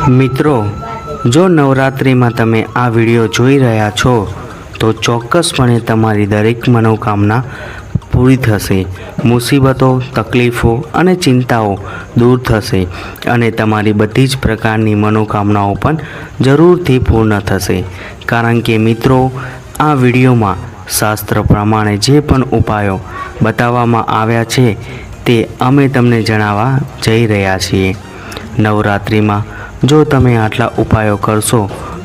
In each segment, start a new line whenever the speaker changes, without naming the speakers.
મિત્રો, જો નવરાત્રિમાં તમે આ વિડીયો જોઈ રહ્યા છો તો ચોક્કસપણે તમારી દરેક મનોકામના પૂરી થશે, મુસીબતો, તકલીફો અને ચિંતાઓ દૂર થશે અને તમારી બધી જ પ્રકારની મનોકામનાઓ પણ જરૂરથી પૂર્ણ થશે. કારણ કે મિત્રો, આ વિડીયોમાં શાસ્ત્ર પ્રમાણે જે પણ ઉપાયો બતાવવામાં આવ્યા છે તે અમે તમને જણાવવા જઈ રહ્યા છીએ. નવરાત્રિમાં જો તમે આટલા ઉપાયો કરશો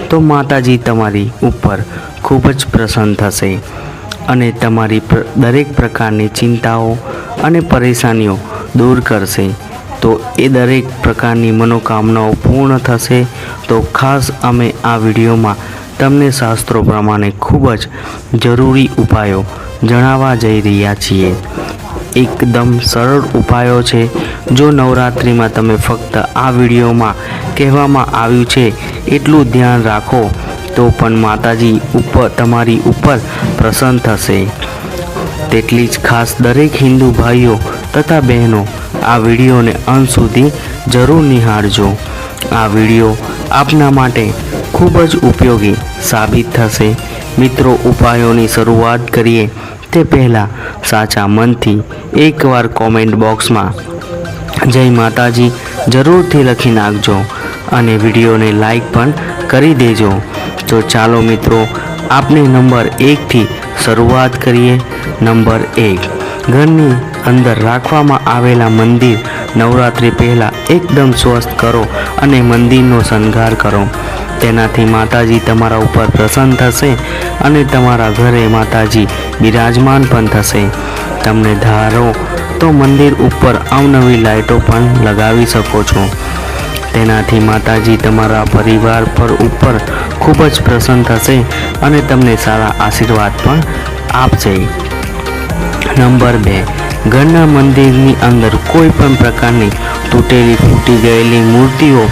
તો માતાજી તમારી ઉપર ખૂબ જ પ્રસન્ન થશે અને તમારી દરેક પ્રકારની ચિંતાઓ અને પરેશાનીઓ દૂર કરશે. તો એ દરેક પ્રકારની મનોકામનાઓ પૂર્ણ થશે. તો ખાસ અમે આ વિડીયોમાં તમને શાસ્ત્રો પ્રમાણે ખૂબ જ જરૂરી ઉપાયો જણાવવા જઈ રહ્યા છીએ. એકદમ સરળ ઉપાયો છે. જો નવરાત્રિમાં તમે ફક્ત આ વિડીયોમાં કહેવામાં આવ્યું છે એટલું ધ્યાન રાખો તો પણ માતાજી તમારી ઉપર પ્રસન્ન થશે. તેટલી જ ખાસ દરેક હિન્દુ ભાઈઓ તથા બહેનો આ વિડીયોને અંત સુધી જરૂર નિહાળજો. આ વિડીયો આપના માટે ખૂબ જ ઉપયોગી સાબિત થશે. મિત્રો, ઉપાયોની શરૂઆત કરીએ તે પહેલાં સાચા મનથી એકવાર કોમેન્ટ બોક્સમાં જય માતાજી જરૂરથી લખી નાખજો અને વિડીયોને લાઈક પણ કરી દેજો. તો ચાલો મિત્રો, આપણે નંબર 1થી શરૂઆત કરીએ. નંબર 1, ઘરની અંદર રાખવામાં આવેલા મંદિર નવરાત્રિ પહેલાં એકદમ સ્વસ્થ કરો અને મંદિરનો શણગાર કરો. તેનાથી માતાજી તમારા ઉપર પ્રસન્ન થશે અને તમારા ઘરે માતાજી બિરાજમાન પણ થશે. તમને ધારો તો મંદિર ઉપર અવનવી લાઇટો પણ લગાવી શકો છો. તેનાથી માતાજી તમારા પરિવાર પર ઉપર ખૂબ જ પ્રસન્ન થશે અને તમને સારા આશીર્વાદ પણ આપશે. નંબર 2, ઘરના મંદિરની અંદર કોઈ પણ પ્રકારની તૂટેલી ફૂટી ગયેલી મૂર્તિઓ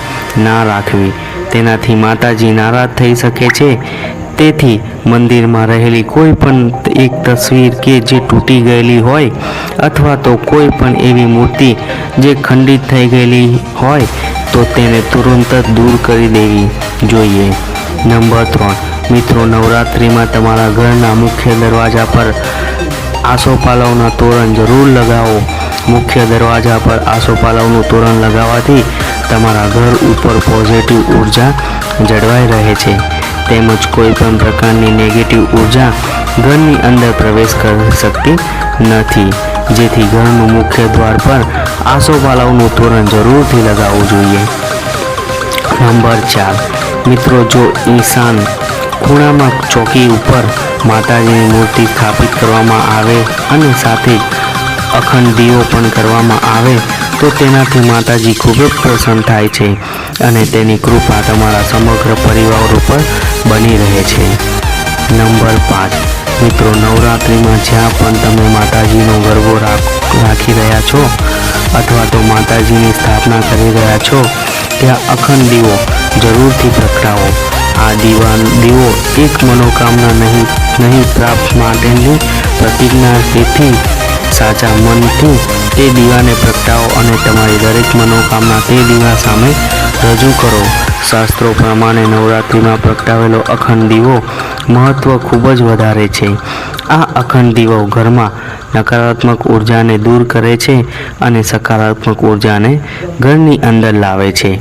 ના રાખવી. તેનાથી માતાજી નારાજ થઈ શકે છે. તેથી મંદિરમાં રહેલી કોઈ પણ એક તસવીર કે જે તૂટી ગયેલી હોય અથવા તો કોઈ પણ એવી મૂર્તિ જે ખંડિત થઈ ગયેલી હોય તો તેને તુરંત જ દૂર કરી દેવી જોઈએ. નંબર 3, મિત્રો, નવરાત્રિમાં તમારા ઘરના મુખ્ય દરવાજા પર આસોપાલવના તોરણ જરૂર લગાવો. મુખ્ય દરવાજા પર આસોપાલવનું તોરણ લગાવવાથી તમારા ઘર ઉપર પોઝિટિવ ઉર્જા જળવાઈ રહે છે તેમજ કોઈ પણ પ્રકારની નેગેટિવ ઉર્જા ઘરની અંદર પ્રવેશ કરી શકતી નથી. જેથી ઘરનું મુખ્ય દ્વાર પર આસોપાલવનું તોરણ જરૂરથી લગાવવું જોઈએ. નંબર 4, મિત્રો, જો ઈશાન ખૂણામાં ચોકી ઉપર માતાજીની મૂર્તિ સ્થાપિત કરવામાં આવે અને સાથે અખંડ દીવો પણ કરવામાં આવે તો તેનાથી માતાજી ખૂબ જ પ્રસન્ન થાય છે અને તેની કૃપા તમારા સમગ્ર પરિવાર ઉપર બની રહે છે. નંબર 5, મિત્રો, નવરાત્રિમાં જ્યાં પણ તમે માતાજીનો ગરબો રાખી રહ્યા છો અથવા તો માતાજીની સ્થાપના કરી રહ્યા છો ત્યાં અખંડ દીવો જરૂરથી પ્રગટાવો. આ દીવો એક મનોકામના નહીં પ્રાપ્ત માટેની પ્રતિજ્ઞા. તેથી સાચા મનથી તે દીવાને પ્રગટાવો અને તમારી દરેક મનોકામના તે દીવા સામે રજૂ કરો. શાસ્ત્રો પ્રમાણે નવરાત્રિમાં પ્રગટાવેલો અખંડ દીવો મહત્ત્વ ખૂબ જ વધારે છે. આ અખંડ દીવો ઘરમાં નકારાત્મક ઉર્જાને દૂર કરે છે અને સકારાત્મક ઉર્જાને ઘરની અંદર લાવે છે.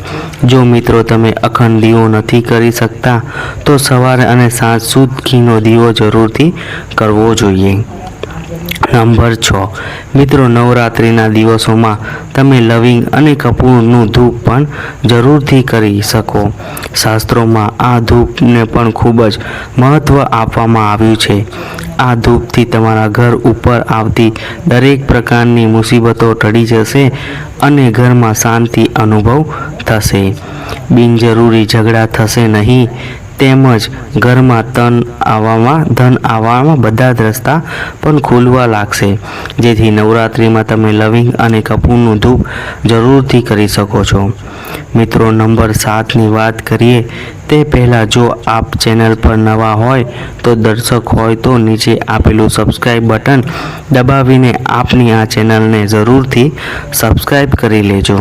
જો મિત્રો તમે અખંડ દીવો નથી કરી શકતા તો સવારે અને સાંજ શુદ્ધ ઘીનો દીવો જરૂરથી કરવો જોઈએ. નંબર 6, મિત્રો, નવરાત્રિના દિવસોમાં તમે લવિંગ અને કપૂરનું ધૂપ પણ જરૂરથી કરી શકો. શાસ્ત્રોમાં આ ધૂપને પણ ખૂબ જ મહત્ત્વ આપવામાં આવ્યું છે. આ ધૂપથી તમારા ઘર ઉપર આવતી દરેક પ્રકારની મુસીબતો ટળી જશે અને ઘરમાં શાંતિ અનુભવ થશે. બિનજરૂરી ઝઘડા થશે નહીં તેમજ ઘરમાં ધન આવવામાં બધા જ રસ્તા પણ ખુલવા લાગશે. જેથી નવરાત્રિમાં તમે લવિંગ અને કપૂરનું ધૂપ જરૂરથી કરી શકો છો. મિત્રો નંબર 7ની વાત કરીએ તે પહેલાં જો આપ ચેનલ પર નવા હોય તો દર્શક હોય તો નીચે આપેલું સબસ્ક્રાઈબ બટન દબાવીને આપની આ ચેનલને જરૂરથી સબસ્ક્રાઈબ કરી લેજો,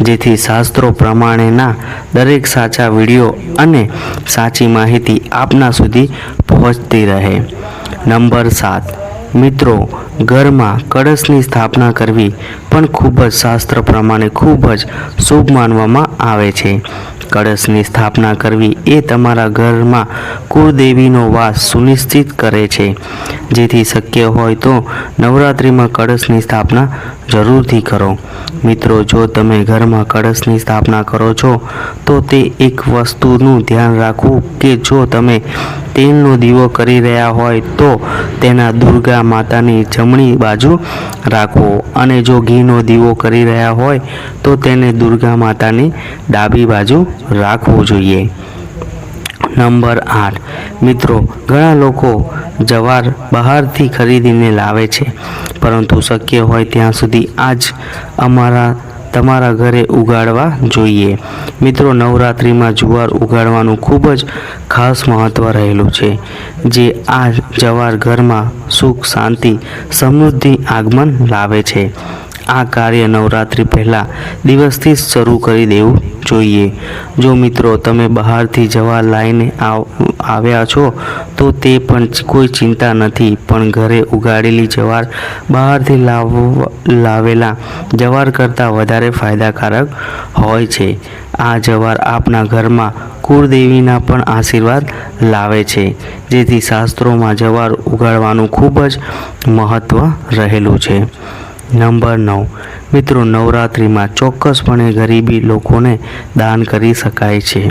જેથી શાસ્ત્રો પ્રમાણેના દરેક સાચા વિડીયો અને સાચી માહિતી આપના સુધી પહોંચતી રહે. નંબર 7, મિત્રો ઘરમાં કળશની સ્થાપના કરવી પણ ખૂબ જ શાસ્ત્ર પ્રમાણે ખૂબ જ શુભ માનવામાં આવે છે. કળશની સ્થાપના કરવી એ તમારા ઘરમાં કુળદેવીનો વાસ સુનિશ્ચિત કરે છે. જેથી શક્ય હોય તો નવરાત્રિમાં કળશની સ્થાપના જરૂરથી કરો. મિત્રો જો તમે ઘરમાં કળશની સ્થાપના કરો છો તો તે એક વસ્તુનું ધ્યાન રાખવું કે જો તમે તેલનો દીવો કરી રહ્યા હોય તો તેના દુર્ગા માતાની જમણી બાજુ રાખવો અને જો ઘીનો દીવો કરી રહ્યા હોય તો તેને દુર્ગા માતાની ડાબી બાજુ રાખવું જોઈએ. નંબર 8, મિત્રો ઘણા લોકો જવાર બહારથી ખરીદીને લાવે છે, પરંતુ શક્ય હોય ત્યાં સુધી આજ તમારા ઘરે ઉગાડવા જોઈએ. મિત્રો નવરાત્રિમાં જુવાર ઉગાડવાનું ખૂબ જ ખાસ મહત્ત્વ રહેલું છે, જે આ જવાર ઘરમાં સુખ, શાંતિ, સમૃદ્ધિ, આગમન લાવે છે. આ કાર્ય નવરાત્રિ પહેલા દિવસથી જ શરૂ કરી દેવું જોઈએ. જો મિત્રો તમે બહારથી જવાર લાવીને આવ્યા છો તો તે પણ કોઈ ચિંતા નથી, પણ ઘરે ઉગાડેલી જવાર બહારથી લાવેલા જવાર કરતાં વધારે ફાયદાકારક હોય છે. આ જવાર આપના ઘરમાં કુળદેવીના પણ આશીર્વાદ લાવે છે, જેથી શાસ્ત્રોમાં જવાર ઉગાડવાનું ખૂબ જ મહત્ત્વ રહેલું છે. નંબર 9, મિત્રો નવરાત્રિમાં ચોક્કસપણે ગરીબી લોકોને દાન કરી શકાય છે.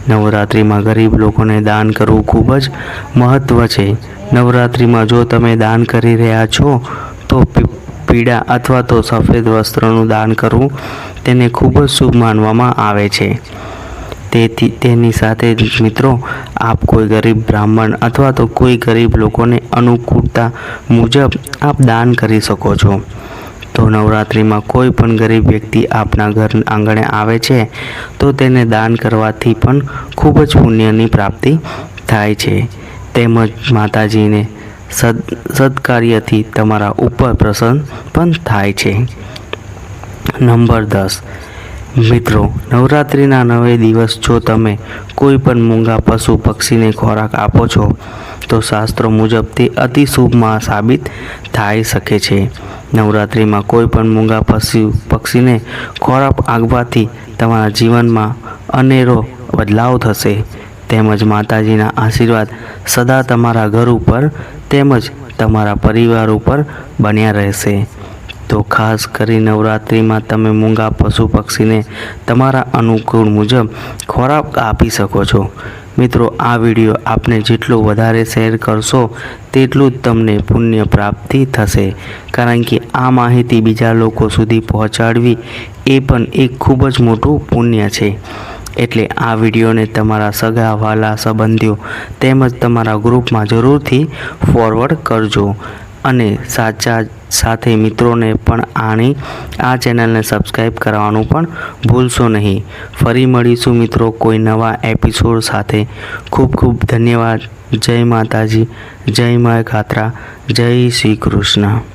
નવરાત્રિમાં ગરીબ લોકોને દાન કરવું ખૂબ જ મહત્ત્વ છે. નવરાત્રિમાં જો તમે દાન કરી રહ્યા છો તો પીળા અથવા તો સફેદ વસ્ત્રનું દાન કરવું તેને ખૂબ જ શુભ માનવામાં આવે છે. તેની સાથે જ મિત્રો આપ કોઈ ગરીબ બ્રાહ્મણ અથવા તો કોઈ ગરીબ લોકોને અનુકૂળતા મુજબ આપ દાન કરી શકો છો. તો નવરાત્રિમાં કોઈ પણ ગરીબ વ્યક્તિ આપના ઘર આંગણે આવે છે તો તેને દાન કરવાથી પણ ખૂબ જ પુણ્યની પ્રાપ્તિ થાય છે. તેમજ માતાજીને સદકાર્યથી તમારા ઉપર પ્રસન્ન પણ થાય છે. નંબર 10, મિત્રો નવરાત્રિના 9 દિવસ જો તમે કોઈ પણ મૂંગા પશુ પક્ષીને ખોરાક આપો છો તો શાસ્ત્રો મુજબ તે અતિ શુભમાં સાબિત થઈ શકે છે. નવરાત્રિમાં કોઈ પણ મૂંગા પક્ષીને ખોરાક આપવાથી તમારા જીવનમાં અનેરો બદલાવ થશે, તેમજ માતાજીના આશીર્વાદ સદા તમારા ઘર ઉપર તેમજ તમારા પરિવાર ઉપર બન્યા રહેશે. તો ખાસ કરી નવરાત્રિમાં તમે મૂંગા પશુ પક્ષીને તમારા અનુકૂળ મુજબ ખોરાક આપી શકો છો. મિત્રો આ વિડીયો આપને જેટલો વધારે શેર કરશો તેટલું જ તમને પુણ્ય પ્રાપ્તિ થશે, કારણ કે આ માહિતી બીજા લોકો સુધી પહોંચાડવી એ પણ એક ખૂબ જ મોટું પુણ્ય છે. એટલે આ વિડીયોને તમારા સગા વહાલા સંબંધીઓ તેમજ તમારા ગ્રુપમાં જરૂરથી ફોરવર્ડ કરજો અને સાથે મિત્રોને પણ આ ચેનલને સબસ્ક્રાઈબ કરવાનું પણ ભૂલશો નહીં. ફરી મળીશું મિત્રો કોઈ નવા એપિસોડ સાથે. ખૂબ ખૂબ ધન્યવાદ. જય માતાજી, જય મા કાતરા, જય શ્રી કૃષ્ણ.